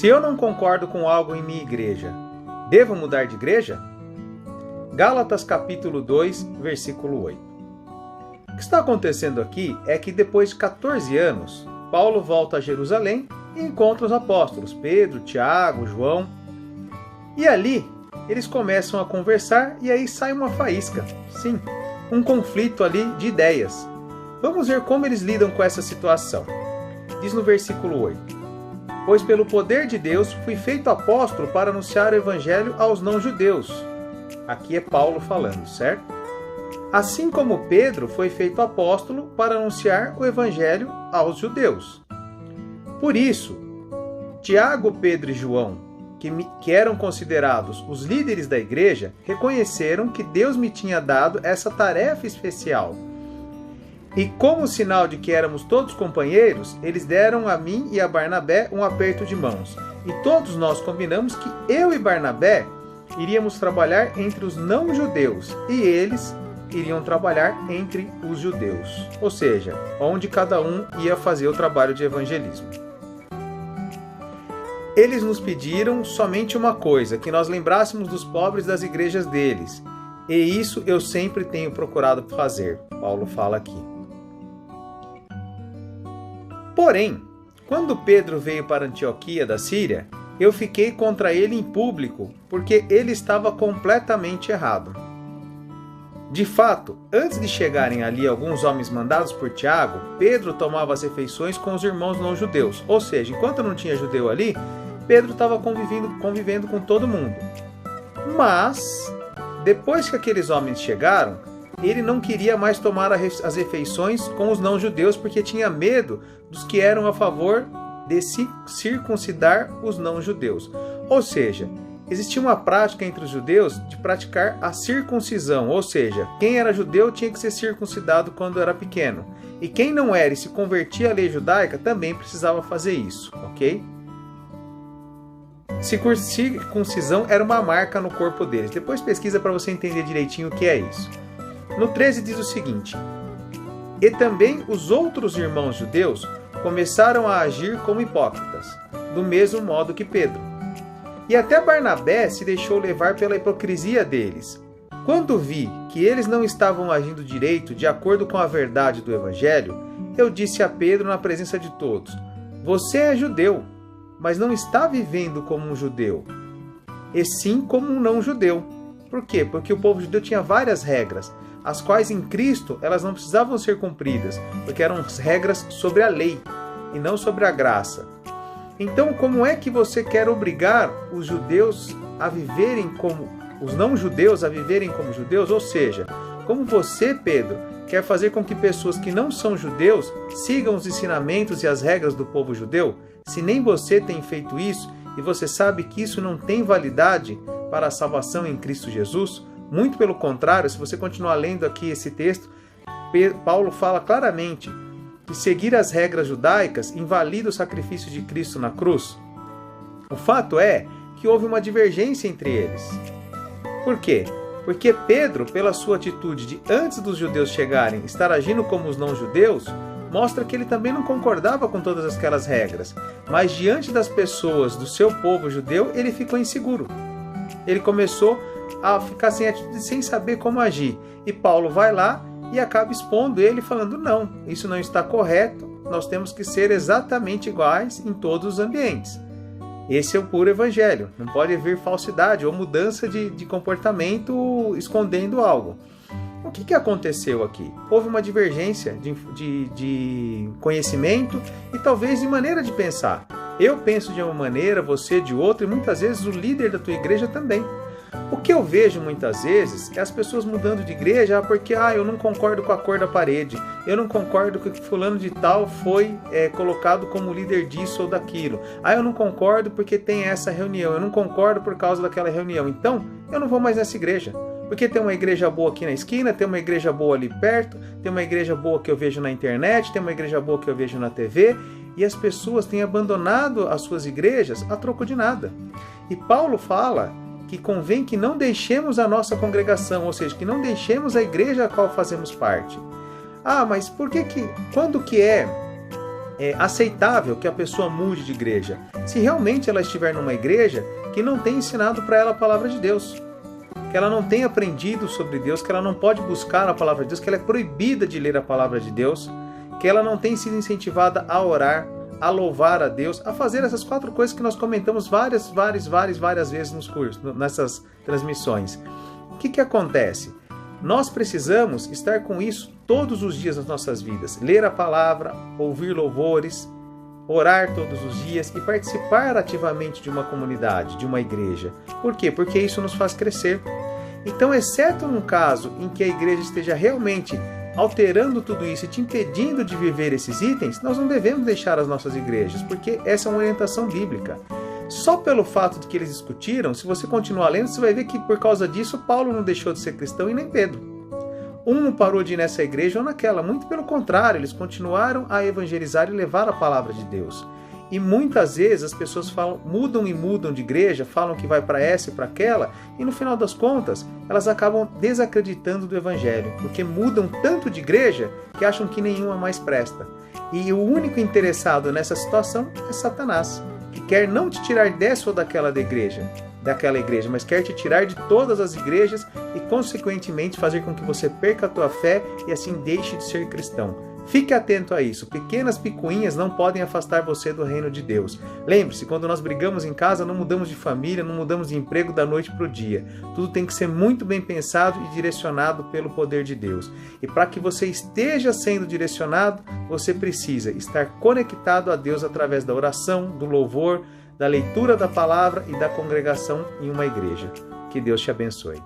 Se eu não concordo com algo em minha igreja, devo mudar de igreja? Gálatas capítulo 2, versículo 8. O que está acontecendo aqui é que depois de 14 anos, Paulo volta a Jerusalém e encontra os apóstolos Pedro, Tiago, João. E ali eles começam a conversar e aí sai uma faísca. Sim, um conflito ali de ideias. Vamos ver como eles lidam com essa situação. Diz no versículo 8: Pois pelo poder de Deus fui feito apóstolo para anunciar o evangelho aos não-judeus. Aqui é Paulo falando, certo? Assim como Pedro foi feito apóstolo para anunciar o evangelho aos judeus. Por isso, Tiago, Pedro e João, que eram considerados os líderes da igreja, reconheceram que Deus me tinha dado essa tarefa especial. E como sinal de que éramos todos companheiros, eles deram a mim e a Barnabé um aperto de mãos. E todos nós combinamos que eu e Barnabé iríamos trabalhar entre os não-judeus e eles iriam trabalhar entre os judeus. Ou seja, onde cada um ia fazer o trabalho de evangelismo. Eles nos pediram somente uma coisa, que nós lembrássemos dos pobres das igrejas deles. E isso eu sempre tenho procurado fazer, Paulo fala aqui. Porém, quando Pedro veio para Antioquia da Síria, eu fiquei contra ele em público, porque ele estava completamente errado. De fato, antes de chegarem ali alguns homens mandados por Tiago, Pedro tomava as refeições com os irmãos não-judeus. Ou seja, enquanto não tinha judeu ali, Pedro estava convivendo com todo mundo. Mas, depois que aqueles homens chegaram, ele não queria mais tomar as refeições com os não-judeus porque tinha medo dos que eram a favor de circuncidar os não-judeus. Ou seja, existia uma prática entre os judeus de praticar a circuncisão, ou seja, quem era judeu tinha que ser circuncidado quando era pequeno. E quem não era e se convertia à lei judaica também precisava fazer isso, ok? Circuncisão era uma marca no corpo deles. Depois pesquisa para você entender direitinho o que é isso. No 13 diz o seguinte: E também os outros irmãos judeus começaram a agir como hipócritas, do mesmo modo que Pedro. E até Barnabé se deixou levar pela hipocrisia deles. Quando vi que eles não estavam agindo direito de acordo com a verdade do evangelho, eu disse a Pedro na presença de todos: Você é judeu, mas não está vivendo como um judeu, e sim como um não-judeu. Por quê? Porque o povo judeu tinha várias regras, as quais em Cristo elas não precisavam ser cumpridas, porque eram regras sobre a lei e não sobre a graça. Então, como é que você quer obrigar os judeus a viverem como os não-judeus a viverem como judeus? Ou seja, como você, Pedro, quer fazer com que pessoas que não são judeus sigam os ensinamentos e as regras do povo judeu? Se nem você tem feito isso e você sabe que isso não tem validade para a salvação em Cristo Jesus, muito pelo contrário, se você continuar lendo aqui esse texto, Paulo fala claramente que seguir as regras judaicas invalida o sacrifício de Cristo na cruz. O fato é que houve uma divergência entre eles. Por quê? Porque Pedro, pela sua atitude de antes dos judeus chegarem, estar agindo como os não-judeus, mostra que ele também não concordava com todas aquelas regras. Mas diante das pessoas do seu povo judeu, ele ficou inseguro. Ele começou a ficar sem atitude, sem saber como agir. E Paulo vai lá e acaba expondo ele, falando: não, isso não está correto, nós temos que ser exatamente iguais em todos os ambientes. Esse é o puro evangelho, não pode haver falsidade ou mudança de comportamento escondendo algo. O que aconteceu aqui? Houve uma divergência de conhecimento e talvez de maneira de pensar. Eu penso de uma maneira, você de outra, e muitas vezes o líder da tua igreja também. O que eu vejo muitas vezes é as pessoas mudando de igreja porque eu não concordo com a cor da parede, eu não concordo que fulano de tal foi colocado como líder disso ou daquilo, eu não concordo porque tem essa reunião, eu não concordo por causa daquela reunião, então eu não vou mais nessa igreja. Porque tem uma igreja boa aqui na esquina, tem uma igreja boa ali perto, tem uma igreja boa que eu vejo na internet, tem uma igreja boa que eu vejo na TV, e as pessoas têm abandonado as suas igrejas a troco de nada. E Paulo fala que convém que não deixemos a nossa congregação, ou seja, que não deixemos a igreja a qual fazemos parte. Mas por que quando que é aceitável que a pessoa mude de igreja, se realmente ela estiver numa igreja que não tem ensinado para ela a palavra de Deus, que ela não tem aprendido sobre Deus, que ela não pode buscar a palavra de Deus, que ela é proibida de ler a palavra de Deus, que ela não tem sido incentivada a orar, a louvar a Deus, a fazer essas 4 coisas que nós comentamos várias vezes nos cursos, nessas transmissões. O que acontece? Nós precisamos estar com isso todos os dias nas nossas vidas. Ler a palavra, ouvir louvores, orar todos os dias e participar ativamente de uma comunidade, de uma igreja. Por quê? Porque isso nos faz crescer. Então, exceto num caso em que a igreja esteja realmente alterando tudo isso e te impedindo de viver esses itens, nós não devemos deixar as nossas igrejas, porque essa é uma orientação bíblica. Só pelo fato de que eles discutiram, se você continuar lendo, você vai ver que por causa disso Paulo não deixou de ser cristão e nem Pedro. Um não parou de ir nessa igreja ou naquela, muito pelo contrário, eles continuaram a evangelizar e levar a palavra de Deus. E muitas vezes as pessoas mudam de igreja, falam que vai para essa e para aquela, e no final das contas elas acabam desacreditando do evangelho, porque mudam tanto de igreja que acham que nenhuma mais presta. E o único interessado nessa situação é Satanás, que quer não te tirar dessa ou daquela igreja, mas quer te tirar de todas as igrejas e, consequentemente, fazer com que você perca a tua fé e assim deixe de ser cristão. Fique atento a isso. Pequenas picuinhas não podem afastar você do reino de Deus. Lembre-se, quando nós brigamos em casa, não mudamos de família, não mudamos de emprego da noite para o dia. Tudo tem que ser muito bem pensado e direcionado pelo poder de Deus. E para que você esteja sendo direcionado, você precisa estar conectado a Deus através da oração, do louvor, da leitura da palavra e da congregação em uma igreja. Que Deus te abençoe.